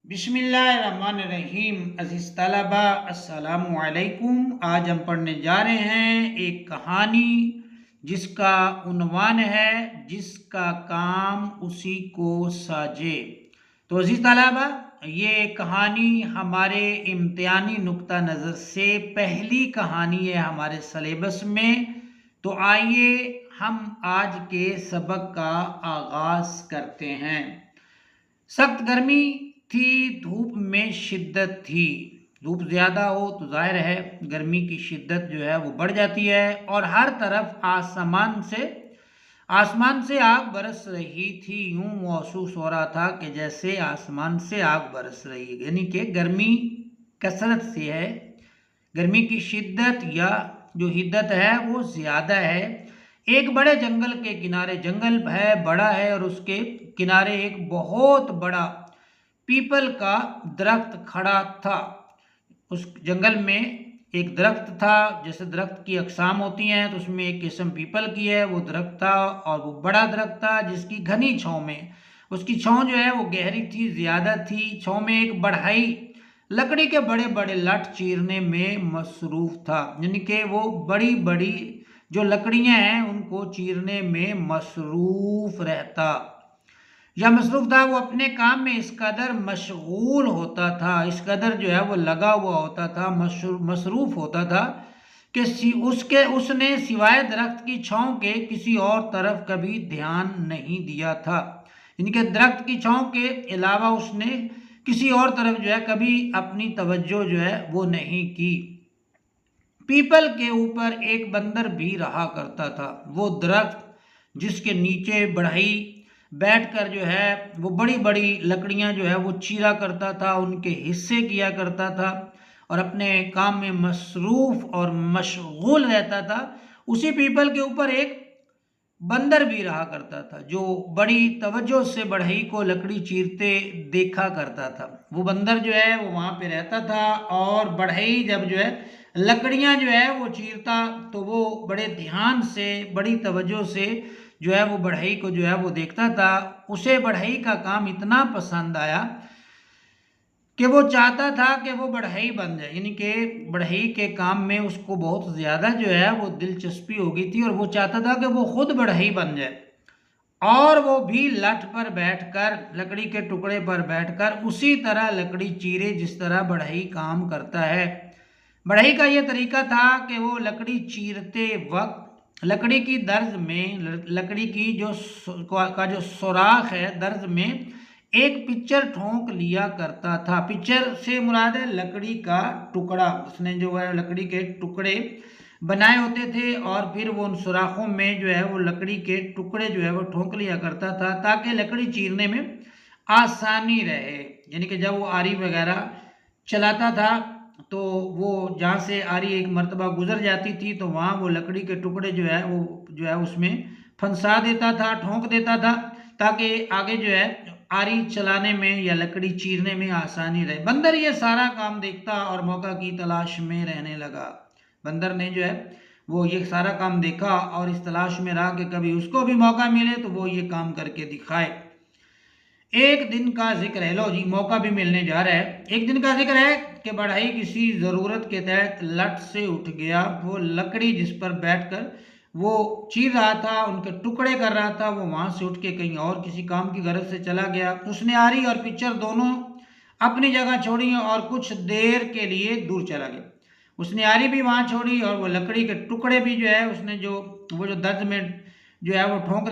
बिस्मिल्लाहिर्रहमानिर्रहीम। अज़ीज़ तलबा अस्सलामु अलैकुम। आज हम पढ़ने जा रहे हैं एक कहानी जिसका उन्वान है जिसका काम उसी को साजे। तो अज़ीज़ तलबा, ये कहानी हमारे इम्तिहानी नुक्ता नज़र से पहली कहानी है हमारे सिलेबस में। तो आइए हम आज के सबक का आगाज़ करते हैं। सख्त गर्मी थी, धूप में शिद्दत थी। धूप ज़्यादा हो तो जाहिर है गर्मी की शिद्दत जो है वो बढ़ जाती है और हर तरफ आसमान से आग बरस रही थी। यूं महसूस हो रहा था कि जैसे आसमान से आग बरस रही है, यानी कि गर्मी कसरत से है, गर्मी की शिद्दत या जो हिद्दत है वो ज़्यादा है। एक बड़े जंगल के किनारे, जंगल है बड़ा है और उसके किनारे एक बहुत बड़ा पीपल का दरख्त खड़ा था। उस जंगल में एक दरख्त था, जैसे दरख्त की अकसाम होती हैं तो उसमें एक किस्म पीपल की है, वो दरख्त था और वो बड़ा दरख्त था जिसकी घनी छांव में, उसकी छांव जो है वो गहरी थी, ज़्यादा थी। छांव में एक बढ़ई लकड़ी के बड़े बड़े लठ चीरने में मसरूफ़ था, यानी कि वो बड़ी बड़ी जो लकड़ियां हैं उनको चीरने में मसरूफ़ रहता या मसरूफ़ था। वो अपने काम में इस कदर मशगूल होता था, इस कदर जो है वो लगा हुआ होता था, मसरूफ़ होता था कि उसने सिवाय दरख्त की छांव के किसी और तरफ कभी ध्यान नहीं दिया था। इनके दरख्त की छांव के अलावा उसने किसी और तरफ जो है कभी अपनी तवज्जो जो है वो नहीं की। पीपल के ऊपर एक बंदर भी रहा करता था। वो दरख्त जिसके नीचे बढ़ई बैठकर जो है वो बड़ी बड़ी लकड़ियां जो है वो चीरा करता था, उनके हिस्से किया करता था और अपने काम में मसरूफ़ और मशगूल रहता था। उसी पीपल के ऊपर एक बंदर भी रहा करता था जो बड़ी तवज्जो से बढ़ई को लकड़ी चीरते देखा करता था। वो बंदर जो है वो वहाँ पे रहता था और बढ़ई जब जो है लकड़ियाँ जो है वो चीरता तो वो बड़े ध्यान से, बड़ी तवज्जो से जो है वो बढ़ई को जो है वो देखता था। उसे बढ़ई का काम इतना पसंद आया कि वो चाहता था कि वो बढ़ई बन जाए, यानी कि बढ़ई के काम में उसको बहुत ज़्यादा जो है वो दिलचस्पी हो गई थी और वो चाहता था कि वो खुद बढ़ई बन जाए और वो भी लठ पर बैठकर, लकड़ी के टुकड़े पर बैठकर उसी तरह लकड़ी चीरे जिस तरह बढ़ई काम करता है। बढ़ई का ये तरीका था कि वो लकड़ी चीरते वक्त लकड़ी की दर्ज में, लकड़ी की जो सुराख है दर्ज में एक पिक्चर ठोंक लिया करता था। पिक्चर से मुराद है लकड़ी का टुकड़ा। उसने जो है लकड़ी के टुकड़े बनाए होते थे और फिर वो उन सुराखों में जो है वो लकड़ी के टुकड़े जो है वो ठोंक लिया करता था ताकि लकड़ी चीरने में आसानी रहे। यानी कि जब वो आरी वगैरह चलाता था तो वो जहाँ से आरी एक मर्तबा गुजर जाती थी तो वहाँ वो लकड़ी के टुकड़े जो है उसमें फंसा देता था, ठोंक देता था ताकि आगे जो है आरी चलाने में या लकड़ी चीरने में आसानी रहे। बंदर ये सारा काम देखता और मौका की तलाश में रहने लगा। बंदर ने जो है वो ये सारा काम देखा और इस तलाश में रहा कि कभी उसको भी मौका मिले तो वो ये काम करके दिखाए। एक दिन का जिक्र है, लो जी मौका भी मिलने जा रहा है। एक दिन का जिक्र है कि बढ़ई किसी ज़रूरत के तहत लट से उठ गया। वो लकड़ी जिस पर बैठकर वो चीर रहा था, उनके टुकड़े कर रहा था, वो वहाँ से उठ के कहीं और किसी काम की गरज से चला गया। उसने आरी और पिक्चर दोनों अपनी जगह छोड़ी और कुछ देर के लिए दूर चला गया। उसने आरी भी वहाँ छोड़ी और वो लकड़ी के टुकड़े भी जो है उसने वो जो दर्द में जो है वो ठोंस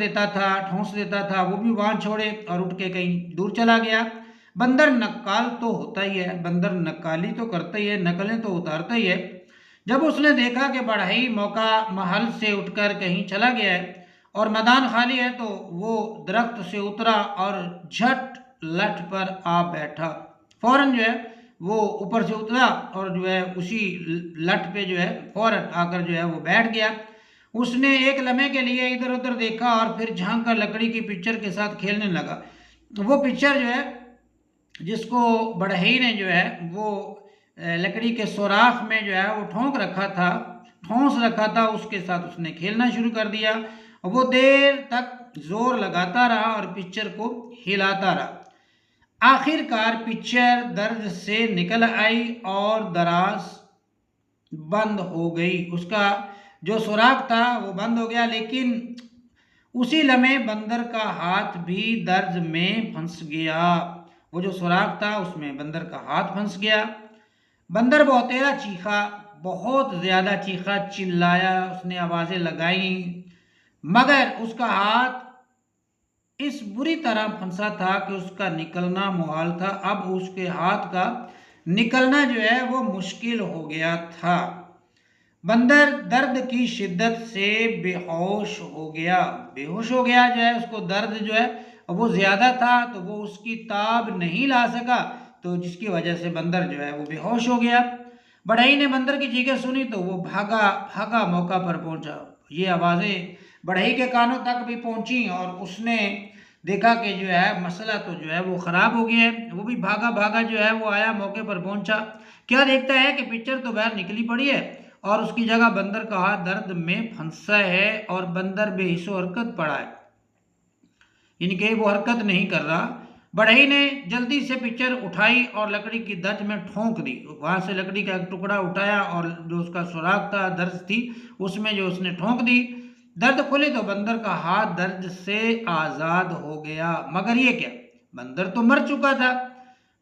देता था वो भी वहाँ छोड़े और उठ के कहीं दूर चला गया। बंदर नक्काल तो होता ही है, बंदर नक्काली तो करता ही है, नकलें तो उतारता ही है। जब उसने देखा कि बढ़ई मौका महल से उठकर कहीं चला गया है और मैदान खाली है तो वो दरख्त से उतरा और झट लठ पर आ बैठा। फौरन जो है वो ऊपर से उतरा और जो है उसी लठ पे जो है फौरन आकर जो है वो बैठ गया। उसने एक लम्हे के लिए इधर उधर देखा और फिर झांक कर लकड़ी की पिक्चर के साथ खेलने लगा। तो वो पिक्चर जो है जिसको बढ़ई ने जो है वो लकड़ी के सुराख में जो है वो ठोंस रखा था, उसके साथ उसने खेलना शुरू कर दिया। वो देर तक जोर लगाता रहा और पिक्चर को हिलाता रहा। آخر کار پکچر درد سے نکل آئی اور دراز بند ہو گئی، اس کا جو سوراخ تھا وہ بند ہو گیا، لیکن اسی لمحے بندر کا ہاتھ بھی درد میں پھنس گیا۔ وہ جو سوراخ تھا اس میں بندر کا ہاتھ پھنس گیا۔ بندر بہتیرا چیخا، بہت زیادہ چیخا، چلایا، اس نے آوازیں لگائیں، مگر اس کا ہاتھ اس بری طرح پھنسا تھا کہ اس کا نکلنا محال تھا۔ اب اس کے ہاتھ کا نکلنا جو ہے وہ مشکل ہو گیا تھا۔ بندر درد کی شدت سے بے ہوش ہو گیا۔ بے ہوش ہو گیا جو ہے، اس کو درد جو ہے وہ زیادہ تھا تو وہ اس کی تاب نہیں لا سکا، تو جس کی وجہ سے بندر جو ہے وہ بے ہوش ہو گیا۔ بڑھئی نے بندر کی چیخیں سنی تو وہ بھاگا موقع پر پہنچا۔ یہ آوازیں بڑھئی کے کانوں تک بھی پہنچی اور اس نے دیکھا کہ جو ہے مسئلہ تو جو ہے وہ خراب ہو گیا ہے۔ وہ بھی بھاگا جو ہے وہ آیا، موقع پر پہنچا۔ کیا دیکھتا ہے کہ پکچر تو باہر نکلی پڑی ہے اور اس کی جگہ بندر کا ہاتھ درد میں پھنسا ہے اور بندر بے حس و حرکت پڑا ہے، یعنی کہ وہ حرکت نہیں کر رہا۔ بڑھئی نے جلدی سے پکچر اٹھائی اور لکڑی کی دج میں ٹھونک دی۔ وہاں سے لکڑی کا ایک ٹکڑا اٹھایا اور جو اس کا سوراخ تھا، درز تھی، اس میں جو اس نے ٹھونک دی۔ درد کھلی تو بندر کا ہاتھ درد سے آزاد ہو گیا، مگر یہ کیا، بندر تو مر چکا تھا۔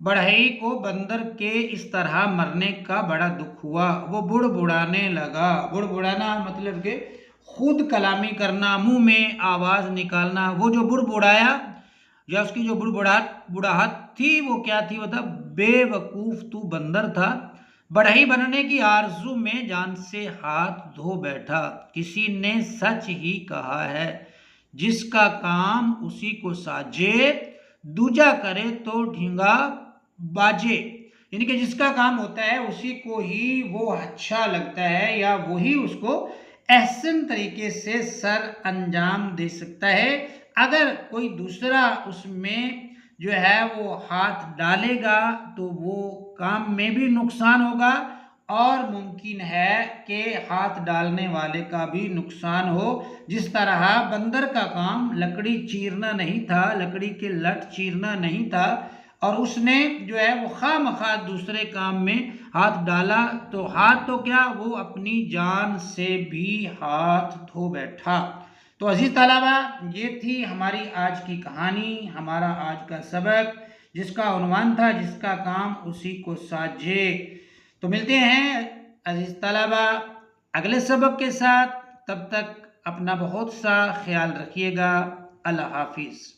بڑھئی کو بندر کے اس طرح مرنے کا بڑا دکھ ہوا۔ وہ بڑبڑانے لگا۔ بڑبڑانا مطلب کہ خود کلامی کرنا، منہ میں آواز نکالنا۔ وہ جو بڑبڑایا یا اس کی جو بڑبڑاہٹ تھی وہ کیا تھی، وہ تھا بے وقوف تو بندر تھا، بڑھئی بننے کی آرزو میں جان سے ہاتھ دھو بیٹھا۔ کسی نے سچ ہی کہا ہے، جس کا کام اسی کو ساجے، دوجا کرے تو ڈھینگا باجے، یعنی کہ جس کا کام ہوتا ہے اسی کو ہی وہ اچھا لگتا ہے یا وہی اس کو احسن طریقے سے سر انجام دے سکتا ہے۔ اگر کوئی دوسرا اس میں جو ہے وہ ہاتھ ڈالے گا تو وہ کام میں بھی نقصان ہوگا اور ممکن ہے کہ ہاتھ ڈالنے والے کا بھی نقصان ہو۔ جس طرح بندر کا کام لکڑی چیرنا نہیں تھا، لکڑی کے لٹ چیرنا نہیں تھا، اور اس نے جو ہے وہ خواہ مخواہ دوسرے کام میں ہاتھ ڈالا، تو ہاتھ تو کیا، وہ اپنی جان سے بھی ہاتھ دھو بیٹھا۔ تو عزیز طلبہ، یہ تھی ہماری آج کی کہانی، ہمارا آج کا سبق، جس کا عنوان تھا جس کا کام اسی کو ساجے۔ تو ملتے ہیں عزیز طلبہ اگلے سبق کے ساتھ، تب تک اپنا بہت سا خیال رکھیے گا۔ اللہ حافظ۔